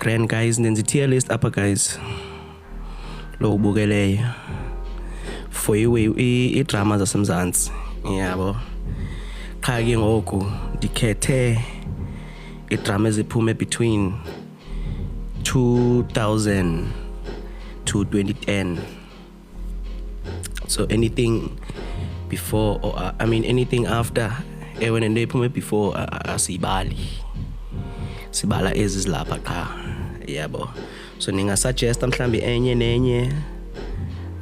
grand guys nenza tier list upper guys lo ubukeleyo for i drama zasemzansi yabo cha ke ngoku dikhethe i drama eziphume between 2000 to 2010. So anything before or anything after when they put before sibala ezizilapha cha yabo. So ninga suggest mhlambi enye nenye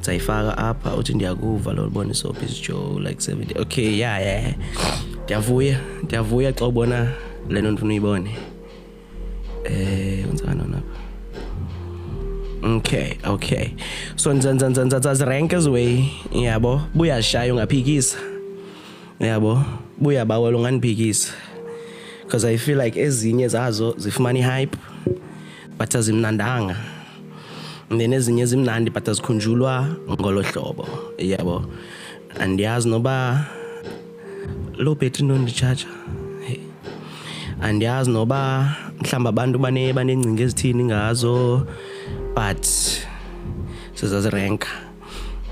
tsayifaka apha uthi ndiyakuva lo libona Soapies Joe like 70. Okay, yeah. Ndiyavuya xa ubona lento ndifuna uyibone. Wenzana lapha. Okay. So nzanza rank as way yabo. Buya shaya ungaphikisa. Yabo. Buya bawela unganiphikisa. Because I feel like ezinye zazo zifumani hype but azimnandanga. And then ezinye zimnandi but azikhunjulwa ngolo hlobo. Yabo. And yazi noba low battery non-recharge. And yazi noba mhlamba abantu banengcinga ezithini ngazo but sizazirank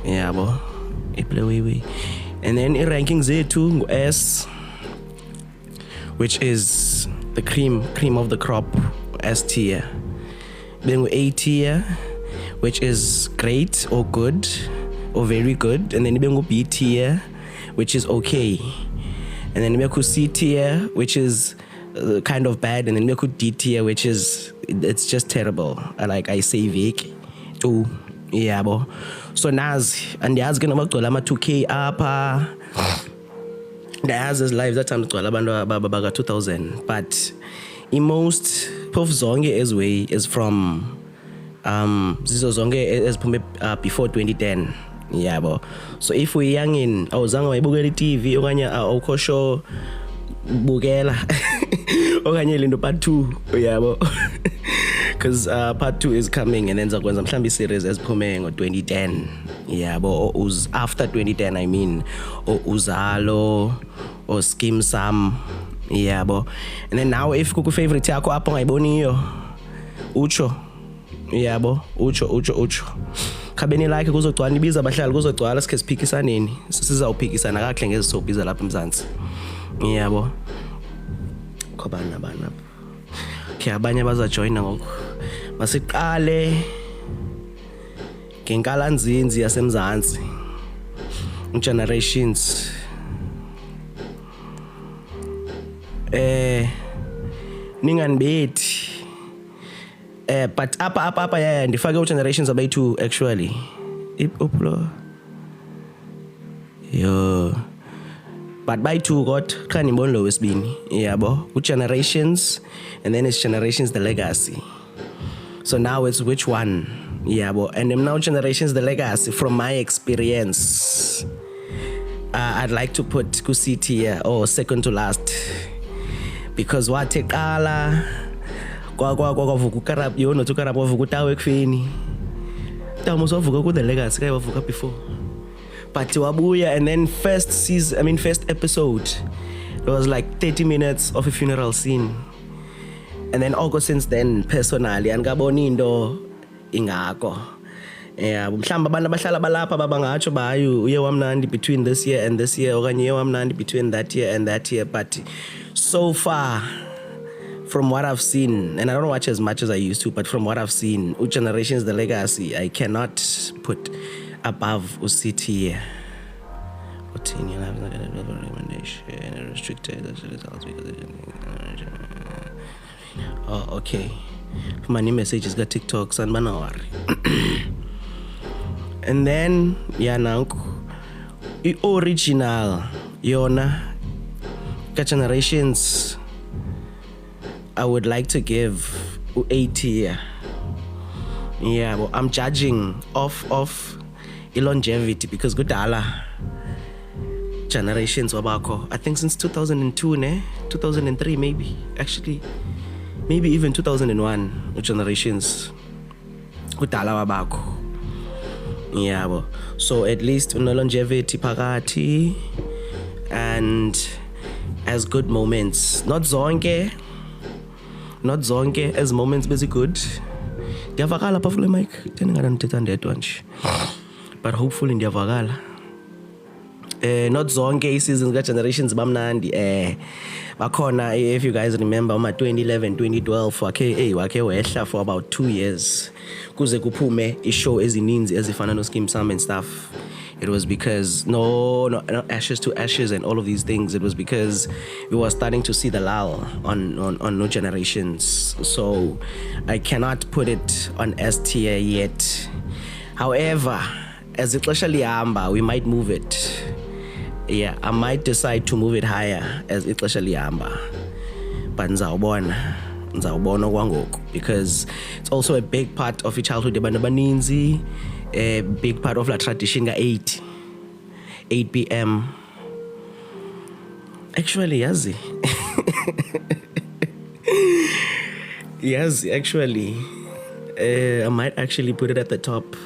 yabo iplay. And then i-ranking zethu ngu-S, which is the cream of the crop, S tier. Then A tier, which is great or good or very good. And then B tier, which is okay. And then C tier, which is kind of bad. And then D tier, which is it's just terrible. I say Vic too. Yeah, bo. So Naz and the Naz gonna work to Lama 2K up. The Naz is live that time to Alabama 2000. But in most Puff Zonge is way is from Zizo Zonge is before 2010. Yeah, bo. So if we young in our Zango Bugari TV, Oganya Okosho Bugela Oganya Lindo part 2. Yeah, bo. Because part 2 is coming and then Zakwanza Mshambi series as Pumeng or 2010. Yeah, but or after 2010 I mean or Uzalo or Skim Sam. Yeah, but and then now if kuku favorite yako hapo ngaiboni hiyo Ucho. Yeah, bo Ucho. Kabeni like kuzogcwala ibiza abahlali kuzogcwala sikhe siphikisa nini. Sizawuphikisana kahle ngezisoapie lapha eMzansi. Yeah, bo. Khobana bana. Okay, abanye bazajoyina ngoku. Masiqale ngenkalanzinzi yasemzansi. Generations. Ninganibethi. But apa yeah ndifake generations abayi2 actually. Uplo. Yo. But by 2 got can ibon lo wesibini yabo generations and then it's generations the legacy. So now it's which one yabo and then now generations the legacy from my experience. I'd like to put Kusi here or second to last because what tekala kwa vuka karap yo no to karap vuka tawe kufini tamu so vuka ku the legacy kai vuka before. But wabuya and then first episode it was like 30 minutes of a funeral scene and then also since then personally angaboni into ingako mhlamba abantu abahlala balapha babangatsho bayo uye wamnandi between this year and this year okanye uye wamnandi between that year and that year but so far from what I've seen and I don't watch as much as I used to but from what I've seen Generations the Legacy I cannot put above UCT. Recommendation restricted results because okay. My new messages got TikToks and Manawari. And then nanku the original Yona Generations I would like to give 80. Yeah, but I'm judging off longevity because kudala Generations wabako I think since 2002 2003 maybe even 2001 Generations kudala wabako yabo so at least una longevity phakathi and as good moments not zonke not zonke as moments good. Ndiyavakala pha kule mic ndingada ndithetha ndedwa nje, but hopefully ndiyavakala. Not zonke ii-seasons ka-generations bamnandi. Bakhona, if you guys remember, 2011 2012 wakhe wehla for about 2 years kuze kuphume i-show ezininzi ezifana no-Skeem Sam and stuff. It was because no Ashes to Ashes and all of these things. It was because we were starting to see the lull on No Generations. So I cannot put it on S tier yet. However, as ixesha lihamba, we might move it. Yeah, I might decide to move it higher as ixesha lihamba. But nzawubona kwangoku, because it's also a big part of your childhood yabantu abaninzi. A big part of la tradition ga 8 p.m. Actually, yazi. Actually, I might actually put it at the top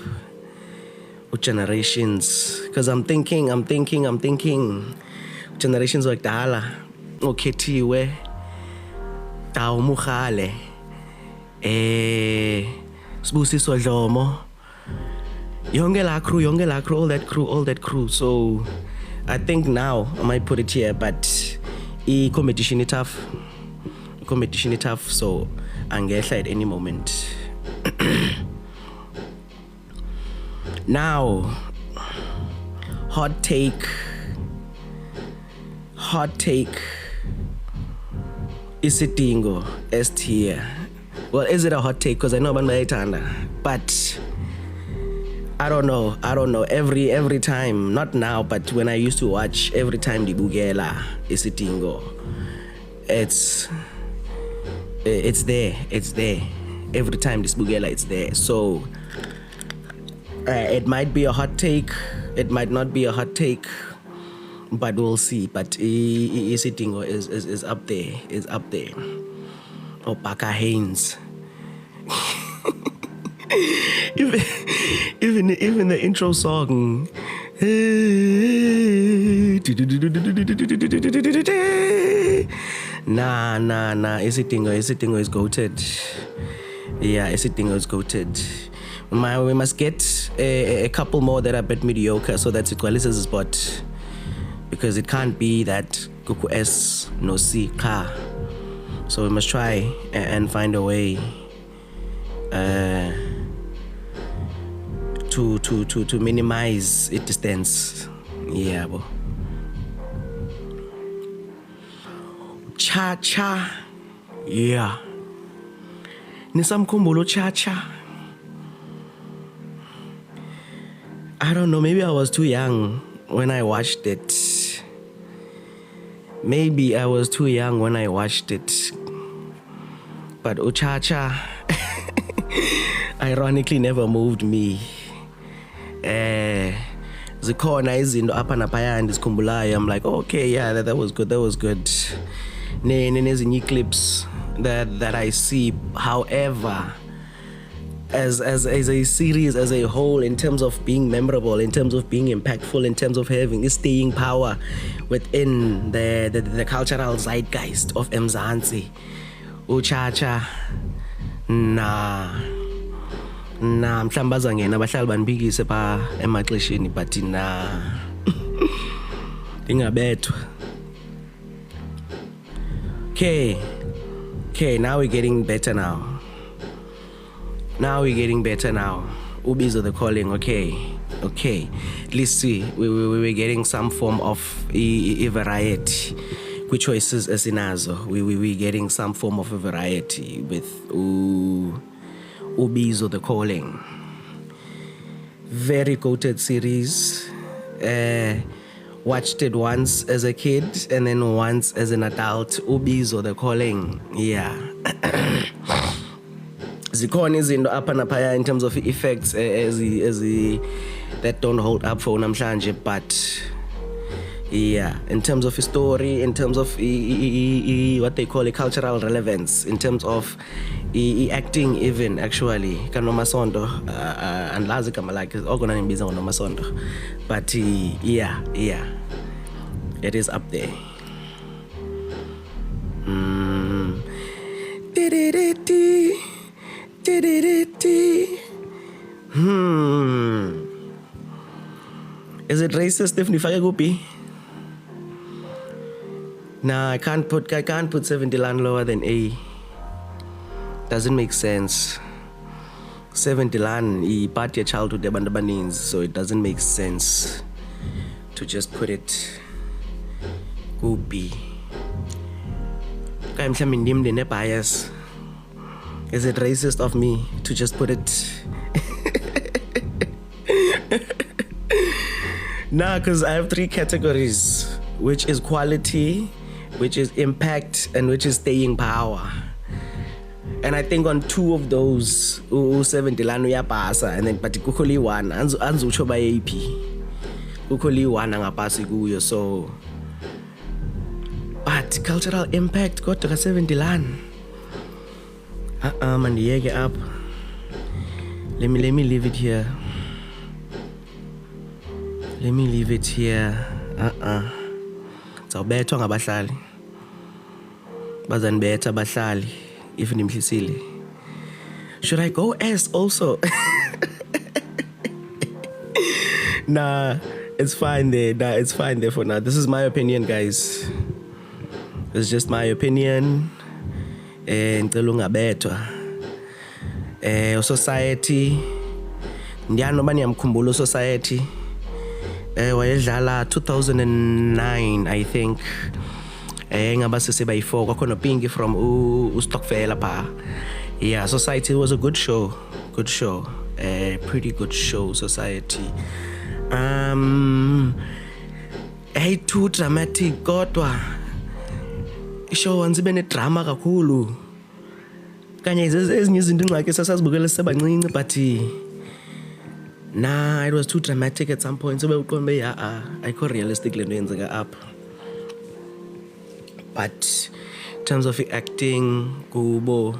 with generations, because I'm thinking generations like Dala, Oketiwe, Tao Mukhale, Sbusiso Dlomo, Yonge la crew, all that crew. So I think now I might put it here, but competition is tough. So angehla at any moment. Now, hot take isidingo S tier. Well, is it a hot take? Because I know abantu bayayithanda, but I don't know. Every time, not now, but when I used to watch, every time ndibukela isidingo, it's there. Every time ndibukela, it's there. So it might be a hot take, it might not be a hot take, but we'll see. But isidingo is up there. Baka Haynes. Even the intro song. Nah. Isidingo is goated. Yeah, Isidingo is goated. We must get a couple more that are a bit mediocre so that equalizes the spot. Because it can't be that Kuku S no C Ka. So we must try and find a way to minimize its distance. Yeah, bo. Cha. Yeah. Nisamkhumbulo cha. I don't know, maybe I was too young when I watched it. But Uchacha ironically never moved me. Zikhona izinto apha naphaya ndizikhumbulayo. I'm like, okay, yeah, that was good. Nezinye clips that I see. However, as a series as a whole, in terms of being memorable, in terms of being impactful, in terms of having staying power within the cultural zeitgeist of Mzansi, Uchacha, nah, mhlawumbe bazangena abahlali banibikise pha emaxesheni, but nah, ingabethwa. Okay, now we're getting better now. Ubizo the calling, okay. At least we were getting some form of a variety. Which choices as inazo? We getting some form of a variety with Ubizo the calling. Very quoted series. Watched it once as a kid and then once as an adult. Ubizo the calling. Yeah. Zikhona izinto apha naphaya in terms of effects that don't hold up for namhlanje, but yeah, in terms of story, in terms of what they call cultural relevance, in terms of acting, even actually kanomasondo andlazi igama lakhe okona nimbiza ngonomasondo, but yeah, it is up there. Is it racist if nifake kuphi? Nah, I can't put 70 land lower than A. Doesn't make sense. 70 land I part your childhood abandabanins, so it doesn't make sense to just put it kuphi. I'm mhlawumbe bias. Is it racist of me to just put it? Nah, because I have 3 categories, which is quality, which is impact, and which is staying power. And I think on 2 of those, 70 lanu yapasa, and then particularly one, anzucho ba AP. Kukuli one angapasi kuyo, so. But cultural impact got to 70 lan. Mandiyeke up. Let me leave it here. Let me leave it here. Zawubethwa ngabahlali. Bazanibetha abahlali if nimhlisile. Should I go S also? Nah, it's fine there. It's fine there for now. This is my opinion, guys. It's just my opinion. Ngicela ungabethwa. Society. Noma niyamkhumbula Society. Wayedlala 2009, I think. Ngabasisi bayi-4 kwakhona Pinky from uStokfela pa. Yeah, Society was a good show. Good show. Pretty good show, Society. Hey, too dramatic kodwa. Ishow wanzibe ne-drama kakhulu. Kanye ezinye izinto ingxaki sasazibukela sisebancinci but nah, it was too dramatic at some point. So beqombe ayikho realistic lento yenzeka up. But in terms of acting, kubo,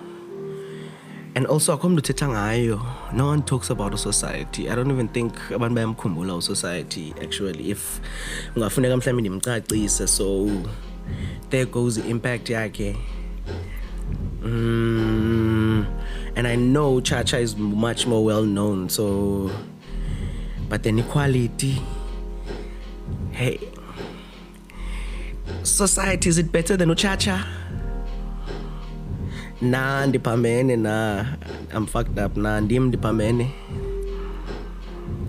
and also akomntu uthetha ngayo. No one talks about a Society. I don't even think abantu bayamkhumbula Society actually. If ungafuneka mhlawumbe ndimcacise, so there goes the impact yakhe. And I know Cha-Cha is much more well known, so but then equality. Hey, Society, is it better than Cha-Cha? Nah, ndipamene, nah. I'm fucked up. Nah, ndim ndipamene.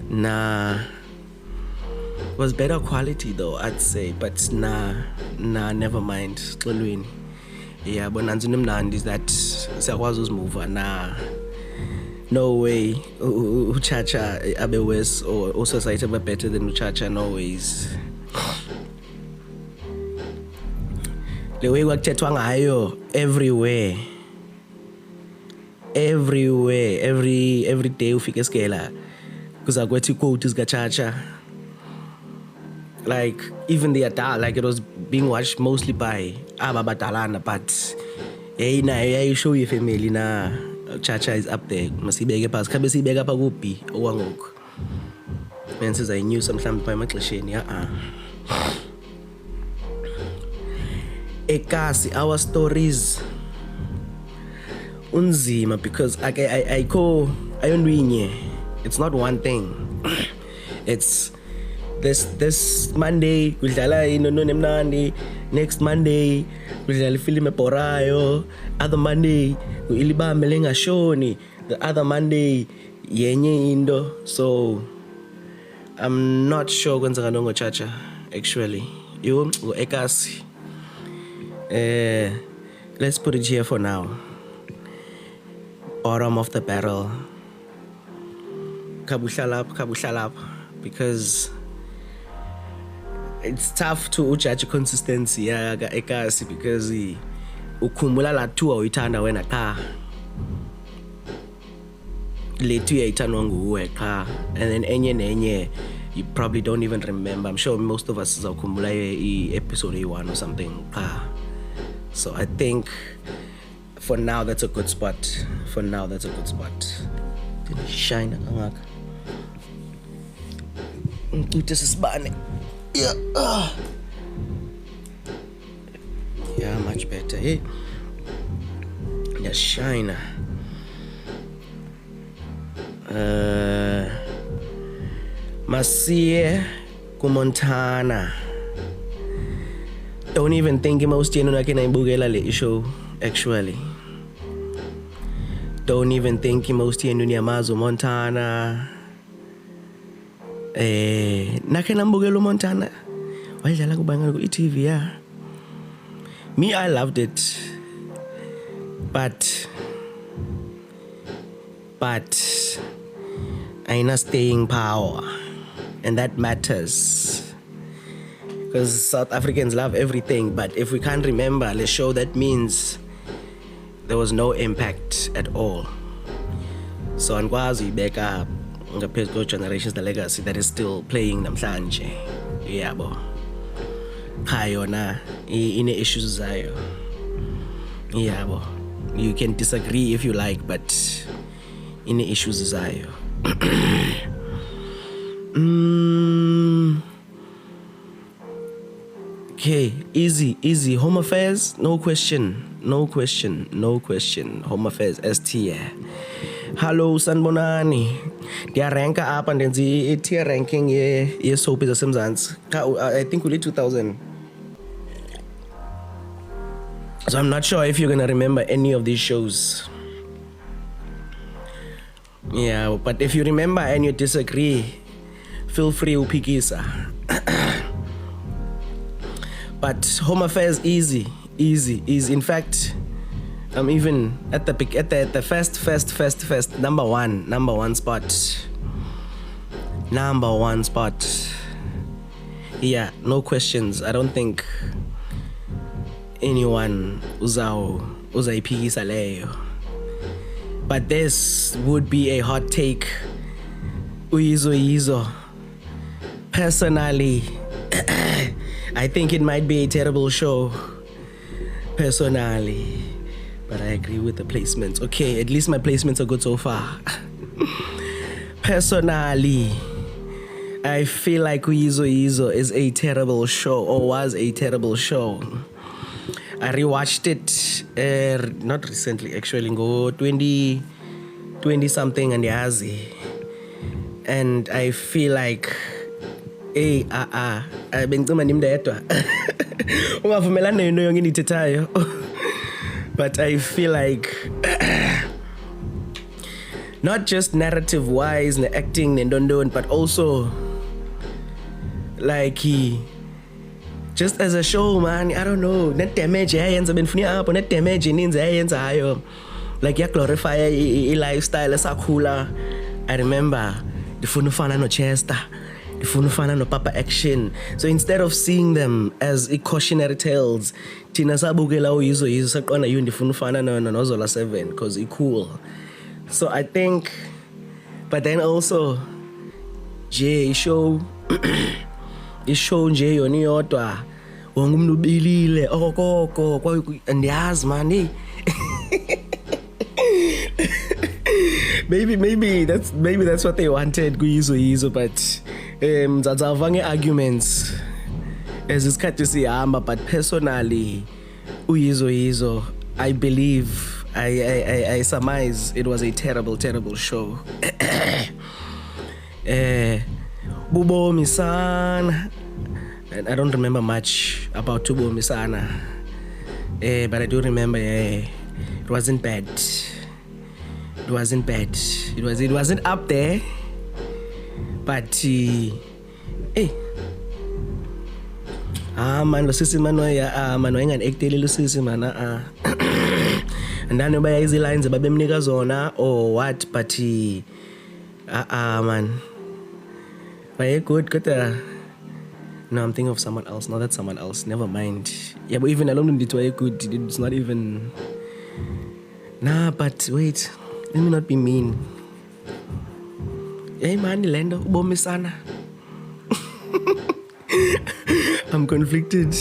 Nah. It was better quality though, I'd say, but nah, never mind. Xolweni. Yeah, but nanzi nimnandi is that siyakwazi uzimove. Nah. No way. Cha-Cha abe worse or Society abe better than Cha-Cha. No ways. The way kwakuthethwa ngayo everywhere. Every day ufika esikela kuza kwethi quote zika Cha-Cha. Like even the adult, like it was being watched mostly by ababadalana, but you show your family na Cha-Cha is up there. Masibeke phasi khabe sibeka pha kuphi okwangoku. Man says I knew sometimes by maxesheni ekasi our stories unzima because ayonwinye. It's not one thing. It's this Monday kudlala nemnandi, next Monday kudlala film eporayo, other Monday ilibambe lengashoni, the other Monday yenye indo. So I'm not sure kwenzeka nongo Cha-Cha actually. You go ekasi. Let's put it here for now. Bottom of the barrel. Kabushalap, because it's tough to judge consistency ekasi because ukhumbula la 2 awuyithanda wena qha. Le 2 yayithandwa nguwe qha, and then enye nenye you probably don't even remember. I'm sure most of us zawukhumbula episode 1 or something qha. So I think for now that's a good spot. Didn't shine kangaka. Ngithe sisibane. Yeah, much better. Hey. Yashina. Masiye kuMontana. Don't even think most yenu na kinaibukela le show actually. Don't even think most yenu niyamazi uMontana. Nakhe nambukela uMontana. Wayidlala kubangela ku-TV ya. Me, I loved it. But aina staying power, and that matters. Because South Africans love everything, but if we can't remember the show, that means there was no impact at all. So angikwazi ibeka ngaphezu generations the legacy that is still playing namhlanje. Yabo. Cha yona ine issues zayo. Yabo. You can disagree if you like, but ine issues zayo. Okay, easy. Home affairs, no question. Home affairs, ST. Hello, sanibonani. Ndiyaranka apa ndenzi i-tier ranking ye Soapies zaseMzansi. I think we 2000. So I'm not sure if you're gonna remember any of these shows. Yeah, but if you remember and you disagree, feel free to pikisa. But Home Affairs easy. In fact, I'm even at the first number one spot. Number one spot. Yeah, no questions. I don't think anyone uzaipikisa leyo. But this would be a hot take. Uyizo. Personally, I think it might be a terrible show. Personally. But I agree with the placements. Okay, at least my placements are good so far. Personally, I feel like Uyizo is a terrible show, or was a terrible show. I rewatched it, not recently actually, go 20 something and yazi. And I feel like, bengcima nimdedwa. Ungavumelana nento yonke enithethayo. But I feel like not just narrative wise, the acting and don't, but also like just as a show, man, I don't know, net damage yayenza benifuna apho, net damage ininzi yayenzayo, like ya glorify I lifestyle esakhula. I remember ndifuna ufana no Chester, ndifuna ufana no Papa Action. So instead of seeing them as cautionary tales, thina sabukela uyizo saqonda yini ndifuna ufana no Zola 7 because it's cool. So I think, but then also ishow nje yona iyodwa wonke umuntu ubilile okoko andiyazi man. Maybe that's what they wanted kuyizo, but Mzansi avange arguments as isikhathi sihamba. But personally uyizo, I believe, I surmise it was a terrible show. Bubomi sana, and I don't remember much about Bubomi sana, but I do remember it wasn't bad. It wasn't up there, but man, losisi man wayengani actele losisi man andani baya izi lines babemnika zona or what, but man very good. No, I'm thinking of someone else. No, that's someone else. Never mind. Yeah, but even alone did very good. It's not even. Nah, but wait. Let me not be mean. Hey man, Lendo, ubomi sana. I'm conflicted.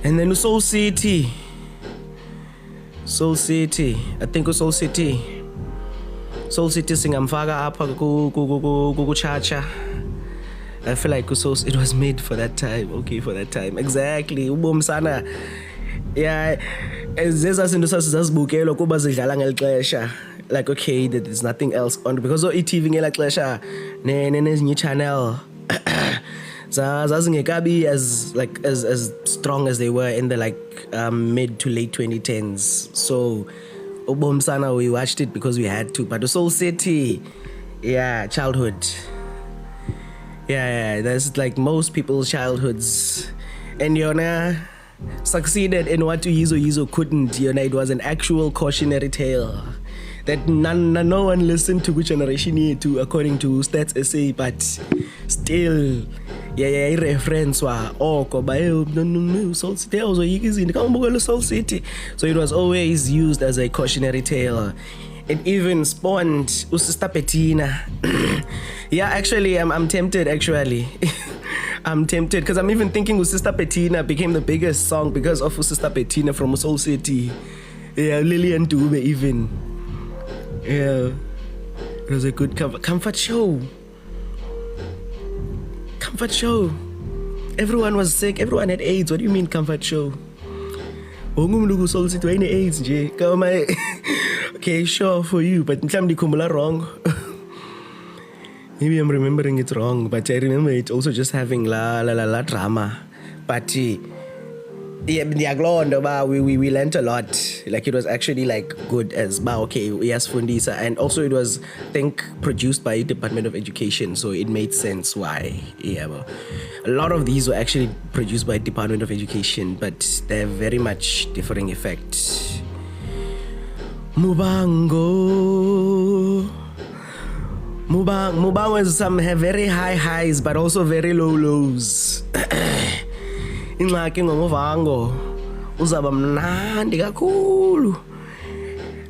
And then Soul City. I think Soul City singamfaka apha kuchacha. I feel like it was made for that time. Okay, for that time. Exactly. Ubomi sana. Yeah. Zeza zinto sasizazibukela kuba zidlala ngeli xesha. Like, okay, there's nothing else on because i-TV ngela xesha nezinye channel zazingekabi as strong as they were in the mid to late 2010s. So ubomi sana, we watched it because we had to. But the Soul City, yeah, childhood. Yeah, that's like most people's childhoods. And Yona succeeded in what Yizo couldn't. Yona, it was an actual cautionary tale that no one listened to which generation to according to Stats SA, but still, yeah, reference wa no Soul City also Soul City. So it was always used as a cautionary tale. It even spawned Sister Bettina. Yeah, actually, I'm tempted. Actually, I'm tempted because I'm even thinking Sister Bettina became the biggest song because of Sister Bettina from Soul City. Yeah, Lillian Dube even. Yeah, it was a good comfort show. Comfort show. Everyone was sick. Everyone had AIDS. What do you mean comfort show? Soul City AIDS, okay, sure for you, but I'm wrong. Maybe I'm remembering it wrong, but I remember it also just having la drama. But yeah, we learned a lot. Like, it was actually like good as okay, yes, Fundisa, and also it was, I think, produced by Department of Education, so it made sense why. Yeah, a lot of these were actually produced by Department of Education, but they have very much differing effects. Mubango has some have very high highs, but also very low lows. Ingxaki ngoMubango uzaba mnandi kakhulu,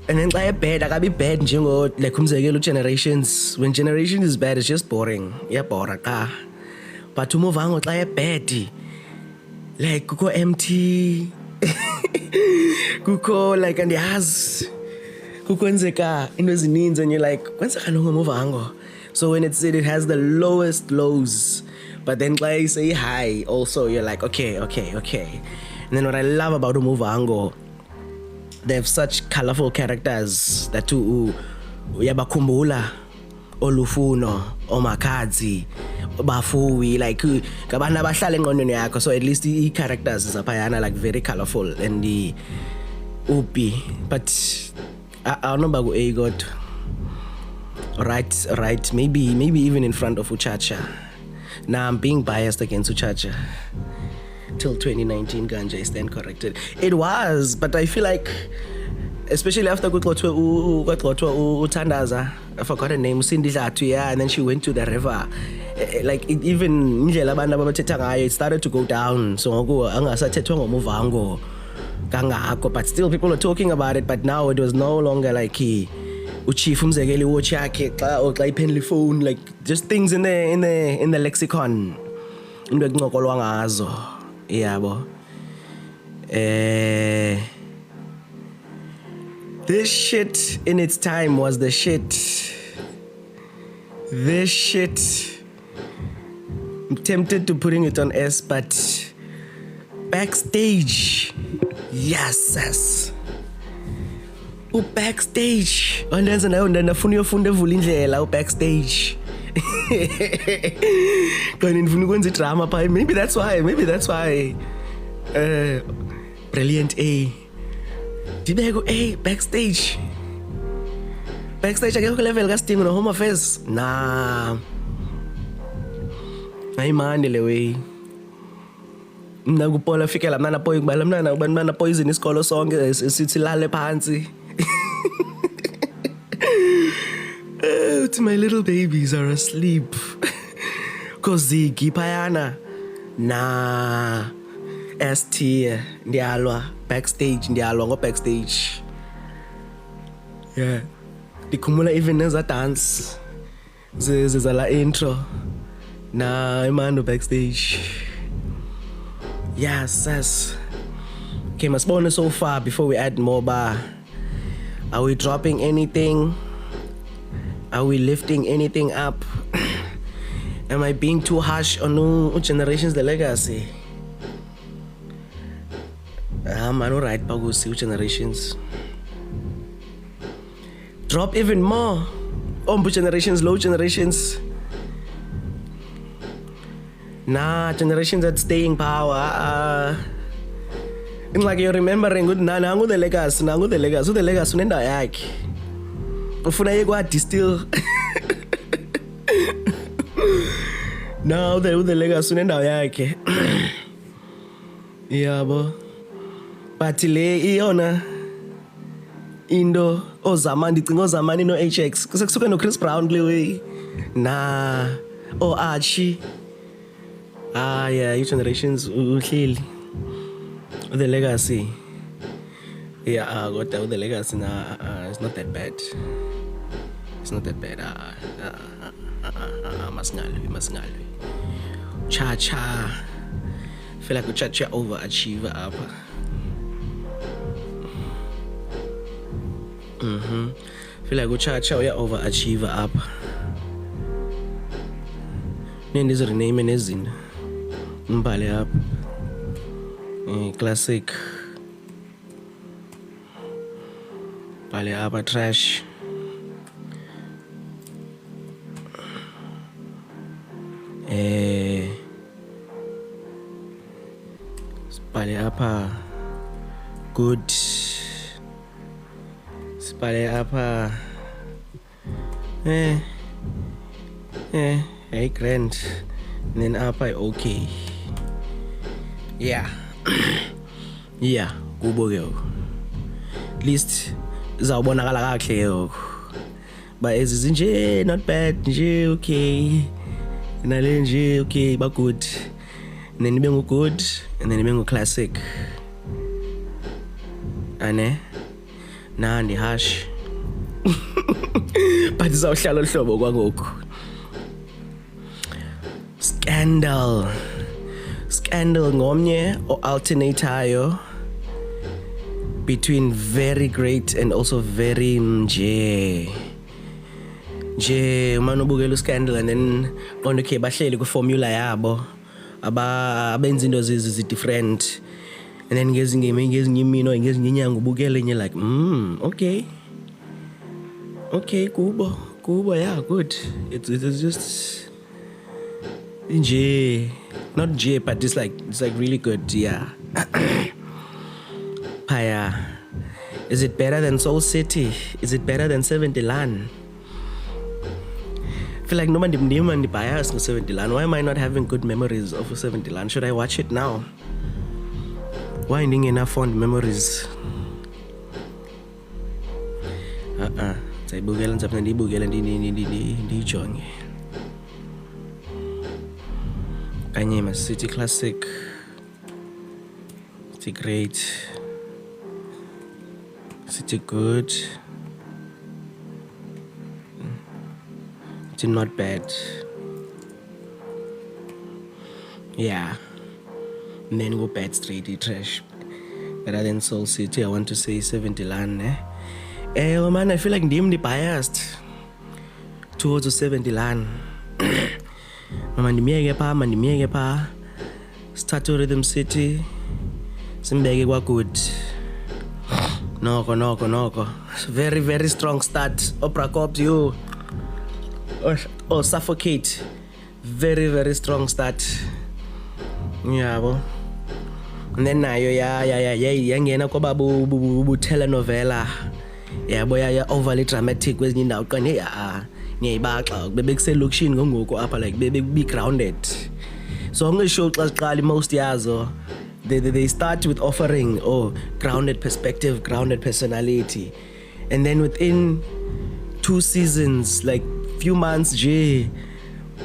and then xa bad akabi bad njengo like umzekelo Generations. When Generations is bad, it's just boring. Iyabhora ka. But uMubango xa bad, like kuko empty, kuko like andiyazi kukwenzeka into ezininzi, and you're like, kwenzeka ngoMubango. So when it has the lowest lows, but then like say high also, you're like, okay. And then what I love about Umuvango, they have such colorful characters that uyabakhumbula Olufuno, Omakadzi, Bafuwi, like kabana bahlala engqondweni yakho. So at least the characters is apayana like very colorful, and the Upi, but I don't know about Agot. Right, maybe even in front of Uchacha. Now I'm being biased against Uchacha. Till 2019, Ganja is then corrected. It was, but I feel like, especially after Utandaza, I forgot her name, Cindy Latuya, and then she went to the river. Like, it started to go down. So but still people were talking about it. But now it was no longer like uchief umzekeli watch yakhe xa iphenile phone, like just things in the lexicon into ekuncokolwa ngazo. Yabo. This shit in its time was the shit. This shit, I'm tempted to putting it on S, but backstage, yes. Backstage. Andenza nayo ndafuna uyofunda evula indlela backstage. Kanti ndifuna ukwenza drama pha. Maybe that's why. Brilliant A. Dibeko A backstage. Backstage akekho level ka-Sting no Home Affairs. Nah. Ayimandi le way. Mna kupola fikela mna kubala mna poison isikolo sonke sithi lale phansi. My little babies are asleep. Cause Gipayana. Nah. ST ndialwa backstage ndialwa backstage. Yeah. Ndikhumula even neza dance. Zezala intro. Nah, imando backstage. Yes. Okay, masibone so far before we add more bar. Are we dropping anything? Are we lifting anything up? Am I being too harsh on generations the legacy? Man, alright, Pagusi, generations. Drop even more. Generations, low generations. Nah, generations that staying power. It's like you're remembering good nangu the legacy, the legacy unenda yakhe. Ufuna yekwa distill. Now the legacy unenda yakhe. Yabo. But le iyona indo ozamani ndicinga ozamani no HX kusuke no Chris Brown kule way. Nah. Archie. Yeah, your generations uhleli. The legacy. Yeah, got the legacy it's not that bad. It's not that bad. Masingalwi. Cha. Feel like cha overachiever up. Feel like cha uya overachiever up. Name is rename nezin. Mbale up. Classic. Mbale up trash. Spale apa good. Spale apa hey grand. And then apa okay. Yeah. Yeah, kubo ke. At least izawubonakala kahle yo. But is nje not bad, nje okay. Nale nje okay, but good. And then ibe good, and then ibe classic. Ane nandi harsh. But izawuhlala uhlobo kwangoku. Scandal ngomnye or alternator between very great and also very nje umane ubukela scandal and then qonda okay bahleli ku formula yabo abenza into zi different and then ngezinye imino ngezinye inyanga ubukele and you're like okay kubo yeah good it's just nje not J, but it's like really good, yeah. Paya, is it better than Soul City? Is it better than 70 Lan? I feel like nobody biased for 70 Lan. Why am I not having good memories of 70 Lan? Should I watch it now? Why ain't enough fond memories? Say bugel and something bugel and di jonge. Kanye City Classic. City great. City good. City not bad. Yeah. And then go bad straight trash. Better than Soul City, I want to say 70 Lan, man, I feel like I'm biased towards 70 Lan. Mandimiege pa start to Rhythm City simbeke kwa good noko very very strong start Opera Corp you or Suffocate very very strong start yabo and then nayo yangena kwaba bu telenovela yabo ya overly dramatic kwezinye indawo qane ngiyayibaxa bebekuselokishini ngongoko apha like be grounded so ngisho xa siqala most yazo they start with offering grounded perspective, grounded personality, and then within 2 seasons like few months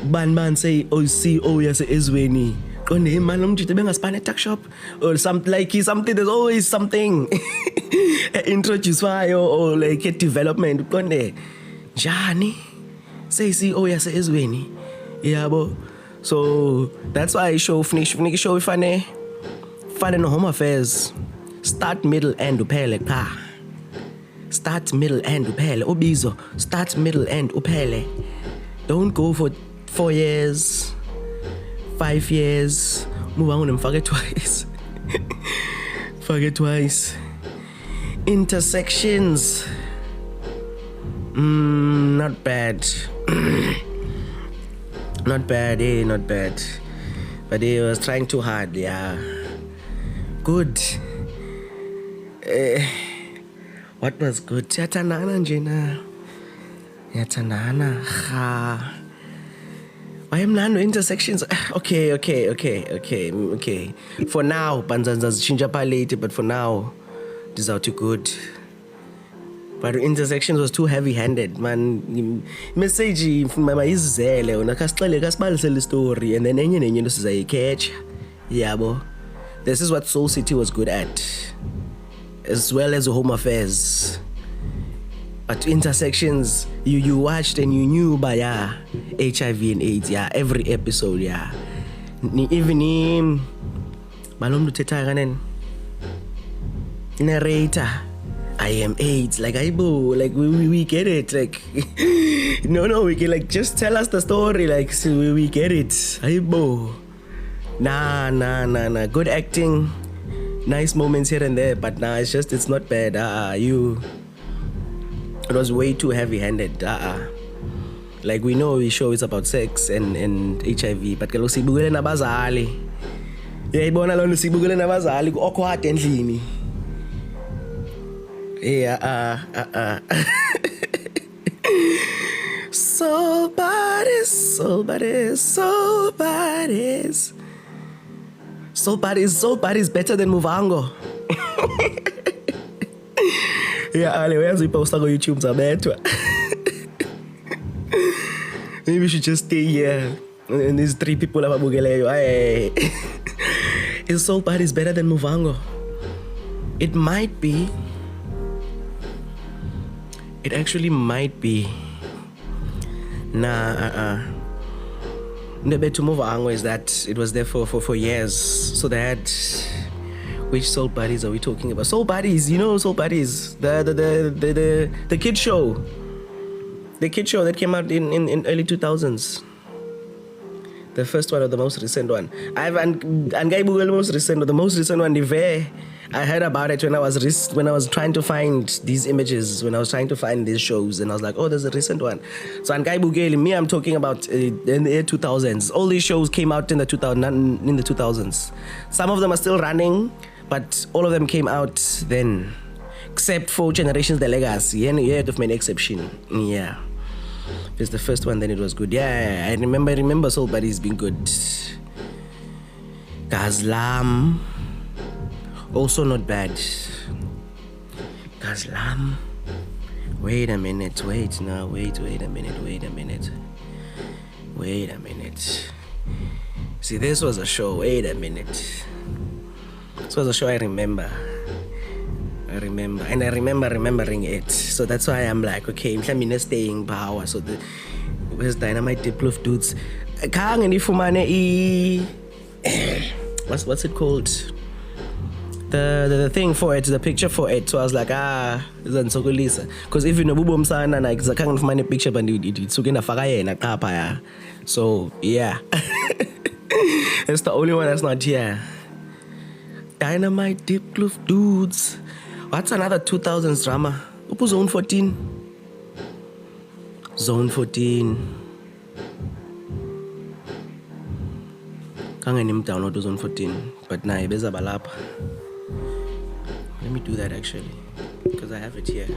ban say CEO yase ezweni qonde imali umjide bengaspana tuck shop or something like something. There's always something introduce or like a development qonde njani say CEO yase ezweni yabo. So that's why I show finish show ifane no Home Affairs start middle end uphele pa start middle end uphele obizo start middle end uphele. Don't go for 4 years, 5 years. Move on and fuck it twice. Fuck it twice. Intersections. Not bad. Not bad, not bad. But he was trying too hard, yeah. Good. What was good? Yathandana nje na. Yathandana. Why am I intersections? Okay. For now, Banzanza's chinja palate, but for now, this is out too good. But intersections was too heavy-handed, man. Message from my izele, unakasixele kasibalisele story, and then enye into sizayiketcha. Yabo. This is what Soul City was good at, as well as Home Affairs. But intersections, you watched and you knew by HIV and AIDS, every episode, Even him, Malum Teta Ganen, narrator, I am AIDS, like Aibo, like we get it, like no, we can like just tell us the story, like so we get it, Aibo. Nah, good acting, nice moments here and there, but it's not bad. It was way too heavy-handed. Like we know we show it's about sex and HIV, but kaloku sibukele nabazali. Yayibona loo nto sibukele nabazali awkward endlini. Soul Bodies better than Muvango. Ale uyaziposta on YouTube zabethwa. Maybe we should just stay here and these 3 people ababukeleyo. Hey. Is Soul Bodies better than Muvango? It might be. It actually might be. The bit to Muvango is that it was there for years. So they had. Which Soul Buddies are we talking about? Soul Buddies, you know Soul Buddies, the kid show, that came out in early 2000s. The first one or the most recent one. The most recent one. I heard about it when I was trying to find these images, when I was trying to find these shows, and I was like, oh, there's a recent one. So I'm talking about in the year 2000s. All these shows came out in the 2000s. Some of them are still running, but all of them came out then, except for Generations The Legacy. And you had to make an exception. Yeah, it's the first one. Then it was good. Yeah, I remember Soul Buddies being good. Gazlam, also not bad. Gazlam. Wait a minute. Wait a minute. See, this was a show. Wait a minute. This was a show I remember. And I remember remembering it. So that's why I'm like, okay, I'm staying power. So where's Dynamite Diplo of Dudes? What's it called? The thing for it, the picture for it. So I was like, because if you know Bubu Msana, like, I can't find a picture, but it's okay. So yeah, it's the only one that's not here. Dynamite Deep Kloof Dudes. What's another 2000s drama? Upu Zone 14. Zone 14. Can't download Zone 14, but nah, beza balapa. Let me do that actually, because I have it here.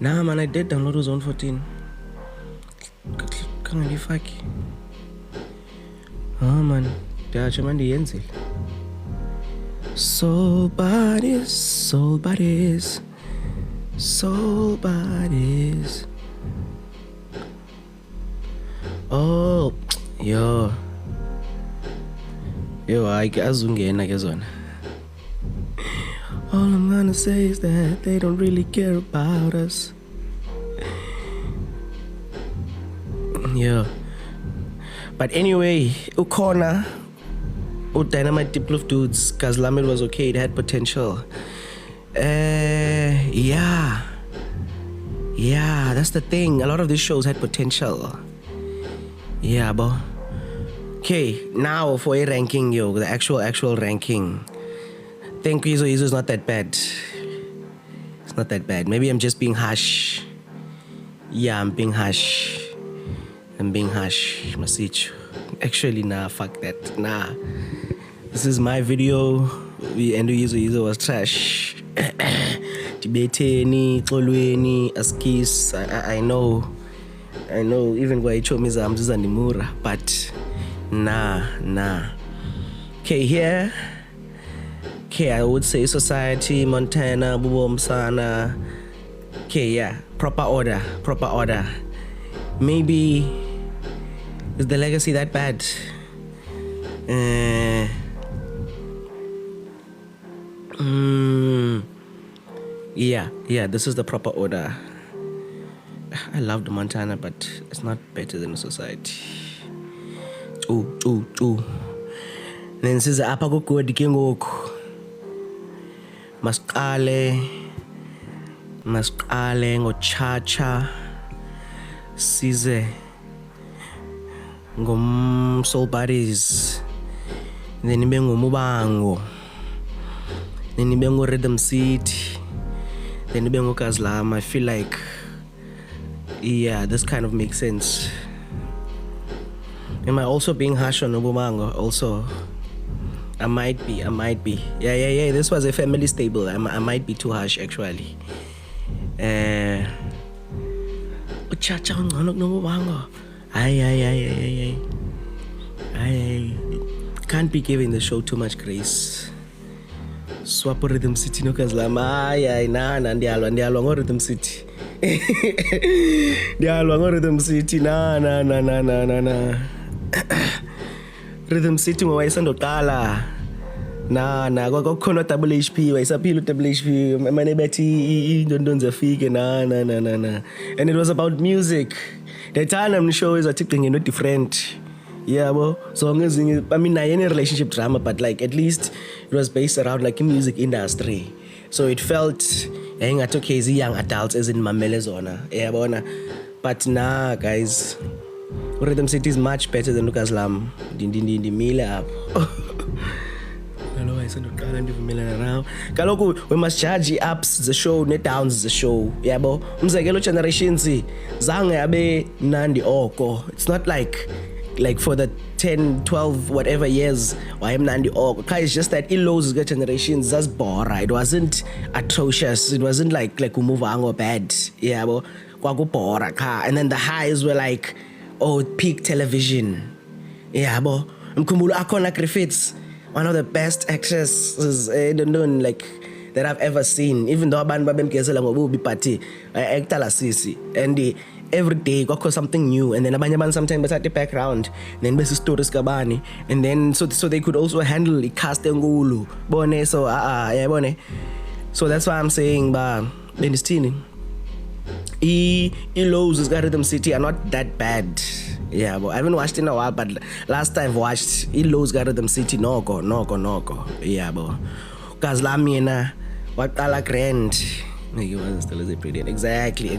Nah, man, I did download Zone 14. Can't really fuck. Oh, man. Yeah, I'm the Yenzel. Soul Bodies. Oh, yo, I azungena ke zona. All I'm gonna say is that they don't really care about us. Yeah. But anyway, Ukona, Dynamite Diplo of Dudes, Gazlam, it was okay, it had potential. Yeah, that's the thing. A lot of these shows had potential. Yeah, but okay, now for a ranking, the actual ranking. I think Izo is not that bad. It's not that bad. Maybe I'm just being harsh. Yeah, I'm being harsh. Masichu. Actually, nah, fuck that. Nah. This is my video. And Izo was trash. Tibeteni, Xolweni, Askis. I know. Even kwa icho Mzansi and Mura. But nah. Okay, here. Okay, I would say Society, Montana, Bubo Msana. Okay, yeah. Proper order. Maybe, is the legacy that bad? Yeah, this is the proper order. I loved Montana, but it's not better than Society. Ooh. Then says apa ko dikingoku. Masqale ngochacha size Soapies, then ibe ngumubango, then ibe ngo Rhythm City, then ibe ngo Kazlam. I feel like, yeah, this kind of makes sense. Am I also being harsh on Umubango? Also, I might be. Yeah. This was a family stable. I might be too harsh actually. Chacha ngano Umubango. I can't be giving the show too much grace. Swap Rhythm City no Kazlam. Nah, ndialwa ngo Rhythm City. Ndialwa ngo Rhythm City. Nah. Rhythm City ngowayisandoqala. Nah, kwakukhona double HP, wayisaphila double HP. Mane bethi indondonza afike. Nah. And it was about music. The time I'm show is no different. Yeah, bo. So I mean, I any relationship drama, but like at least it was based around like a music industry. So it felt okay, young adults as in Mamele zona. Yeah, bona. But nah, guys, Rhythm City is much better than Kazlam. Dindi mile up. Kaloku, we must charge ups the show, net downs the show. Yabo. Umzekelo generations zange abe nandi oko. It's not like for the 10, 12, whatever years why am nandi oko. It's just that illows generations that's bora. It wasn't atrocious. It wasn't like umuvango bad. Yabo. Kwaku bora ka. And then the highs were like, oh, peak television. Yabo. Mkumbulo Akona Griffiths, one of the best actresses like that I've ever seen. Even though abantu babemkezela ngobubi party actor la sisi, and every day got something new, and then abanye abantu sometimes besat the background, then bese stories kabani, and then so they could also handle the cast enkulu bone. So bone. So that's why I'm saying Benistini lows has got Rhythm City are not that bad. Yeah, but I haven't watched in a while, but last time I've watched lows got Rhythm City noko. Yeah, but Kazlam yena waqala grand. Still is pretty. Exactly.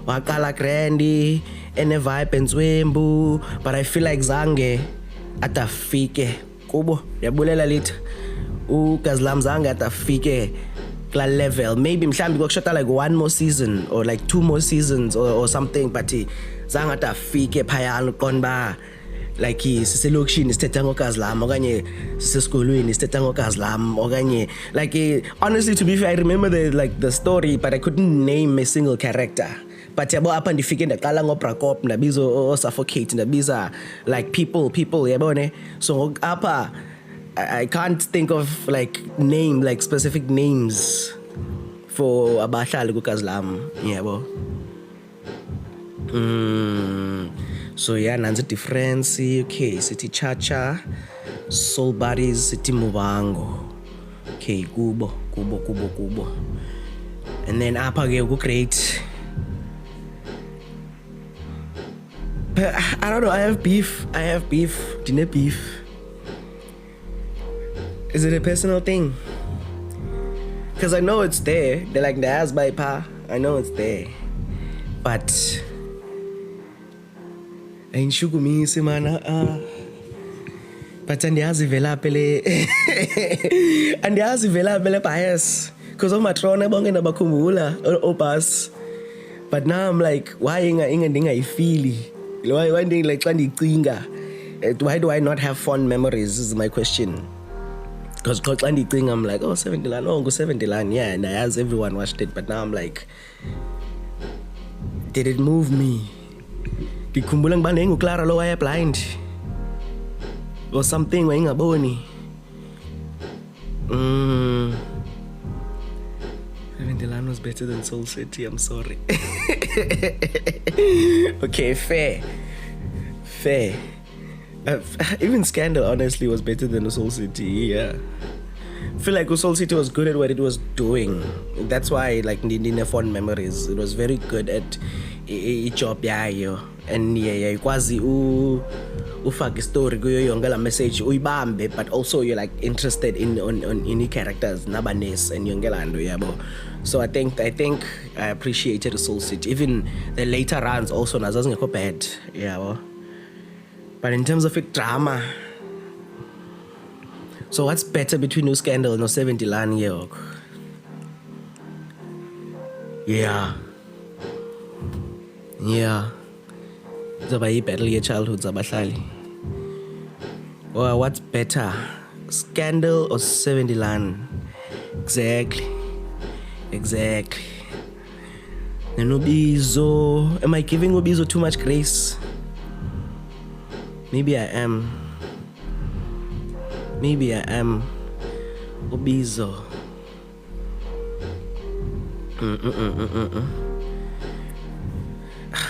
Waqala grand ene vibe enzwembu, but I feel like zange atafike kubo yabulela lithi Kazlam zange atafike kla level. Maybe mhlambi kwakushota like one more season or like two more seasons or something, but zange atafike phayana qonba like siselokishini sithetha ngoKazlam okanye sisesikolweni sithetha ngoKazlam okanye like honestly, to be fair, I remember the story, but I couldn't name a single character. But yabo apha ndifike ndaqala ngoBrakop ndabiza Suffocate ndabiza like people yabone. So apha I can't think of like specific names for abahlali kuKazlam yabo. So yeah, nanzi difference. Okay, sithi Chacha, Soapies, sithi Mubango. Okay, kubo. And then apha ke great. But I don't know, I have beef. Dinner beef. Is it a personal thing? Because I know it's there. They're like, "There's by pa." I know it's there. But ayingishukumisi mana. But andiyazi velaphi le. Andiyazi velaphi le bias. Because of matrona bonke nabakhumbula obus. But now I'm like, why ingayifili? Why like xa ndicinga? Why do I not have fond memories? This is my question. Because xa ndicinga, I'm like, oh, 70 Lan, oh, go 70 Lan, yeah, and as everyone watched it, but now I'm like, did it move me? Ndikhumbula ngibana inguklara lo waya blind or something wayengaboni. 70 Lan was better than Soul City, I'm sorry. Okay, fair. Even Scandal honestly was better than Soul City. Yeah, I feel like Soul City was good at what it was doing. That's why like in fond memories. It was very good at job yayo, and yeah, ikwazi ufake story kuyo yonke la message uyibambe, but also you're like interested in the characters nabanes and yonke la nto yabo. So I think I appreciated Soul City. Even the later runs also nazo zingekho bad. Yeah. But in terms of it, drama. So what's better between No Scandal and No 70 Lan York? Yeah. Zaba battle your childhood zabahlali. Well, what's better? Scandal or 70 Lan? Exactly. And Ubizo, am I giving Ubizo too much grace? Maybe I am. Ubizo.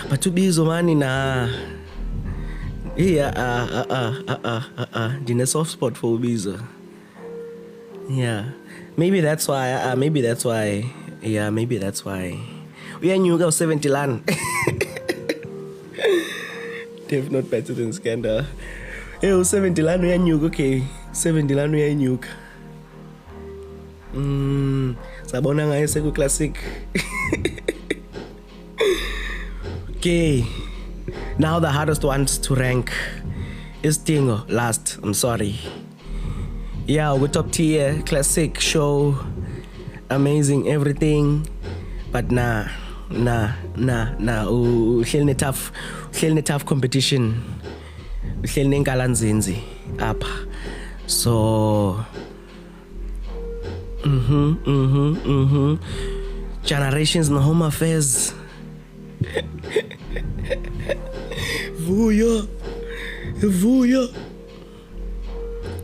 But Ubizo mani na. Yeah, did a soft spot for Ubizo. Yeah. Maybe that's why. Yeah, maybe that's why. We are new girl 70 Lan. They've not better than Scandal. Hey, 70 Lan we are new, okay. 70 Lan we are new. Sabona ngayo seku classic. Okay. Now the hardest ones to rank is Tingo last. I'm sorry. Yeah, we're top tier, classic show, amazing everything, but nah. Uhleli tough competition. Uhleli nenkalanzinzi apha. So generations no home affairs. Vuya.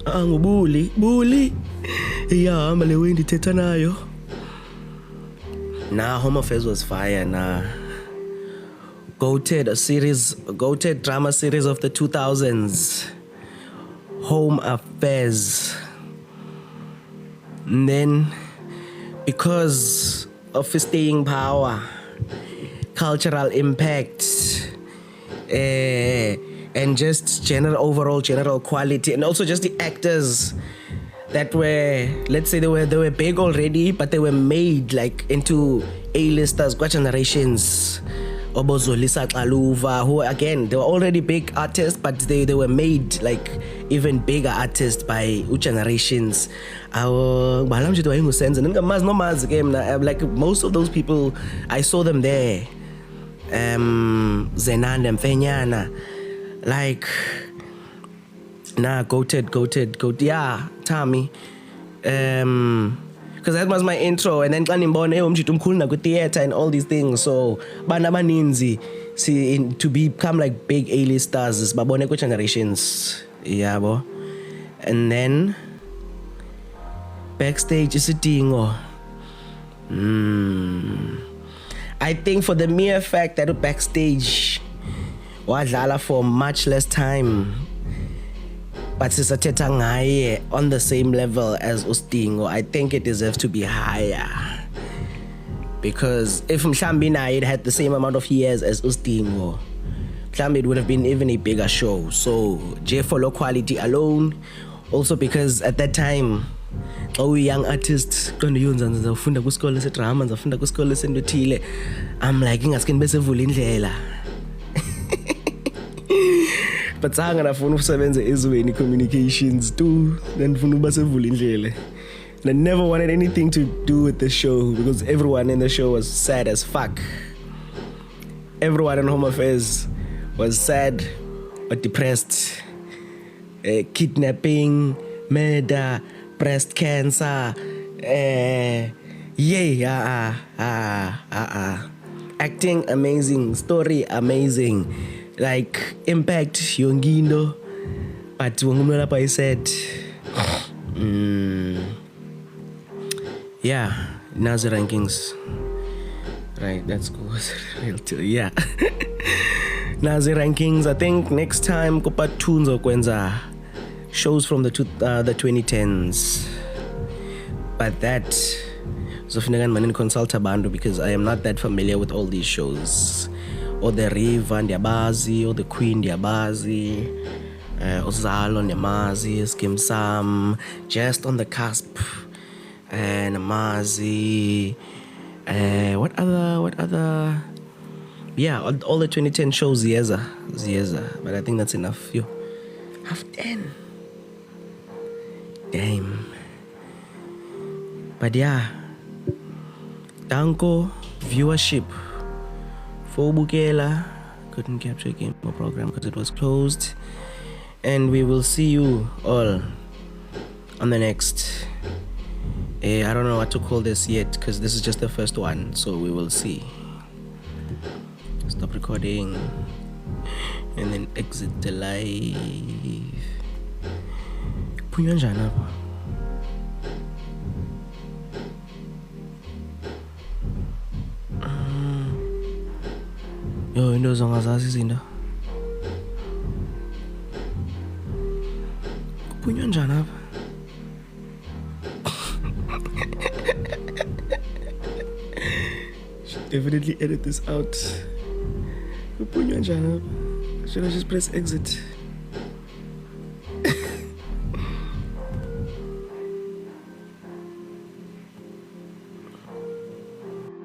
Ngubuli. Yeah, amale wendi thetha nayo. Nah, Home Affairs was fire. Nah, goated drama series of the 2000s. Home Affairs. And then, because of his staying power, cultural impact, and just overall quality, and also just the actors that were, let's say they were big already, but they were made like into A-listers, kwa generations. Obozolisa Xaluva, who again, they were already big artists, but they were made like even bigger artists by generations. Like most of those people, I saw them there. Zenanda Mfenyana, like, nah, goated, yeah, Tommy. Because that was my intro, and then theater and all these things. So bana baninzi to become like big A-list stars babone ko generations, yabo. And then backstage is a dingo. I think for the mere fact that backstage wadlala for much less time, but sisathetha ngaye on the same level as Ustingo, I think it deserves to be higher. Because if mhlambi naye had the same amount of years as Ustingo, mhlambi it would have been even a bigger show. So J for low quality alone, also because at that time young artist qonda yonzansi ngizafunda kwisikole sedrama ngizafunda kwisikole sentothile. I'm like ingaske ndibesevula indlela. But sanga nafuna ukusebenza ezweni communications too, then ndifuna ukuba sevula indlela. And I never wanted anything to do with the show because everyone in the show was sad as fuck. Everyone in Home Affairs was sad or depressed. Kidnapping, murder, breast cancer, acting amazing, story amazing, like impact yongindo. But wangumlapha I said, yeah, nazi rankings. Right, that's cool. Yeah. Nazi rankings. I think next time kupa tunzo kwenza shows from the 2010s. But that zofuneka manini consult abantu because I am not that familiar with all these shows. Or the River ndiyabazi, or the Queen ndiyabazi, Uzalo ndiyamazi, Skim Sam, just on the cusp. Namazi. What other? Yeah, all the 2010 shows, Zieza. But I think that's enough. Yo, half 10. Damn. But yeah, Danko viewership for Bukela couldn't capture game or program because it was closed. And we will see you all on the next. I don't know what to call this yet because this is just the first one, so we will see. Stop recording and then exit the live. Punya njani apha? Yo, into zongazazi izinto. Kupunywa njani apha? Should definitely edit this out. Should I just press exit?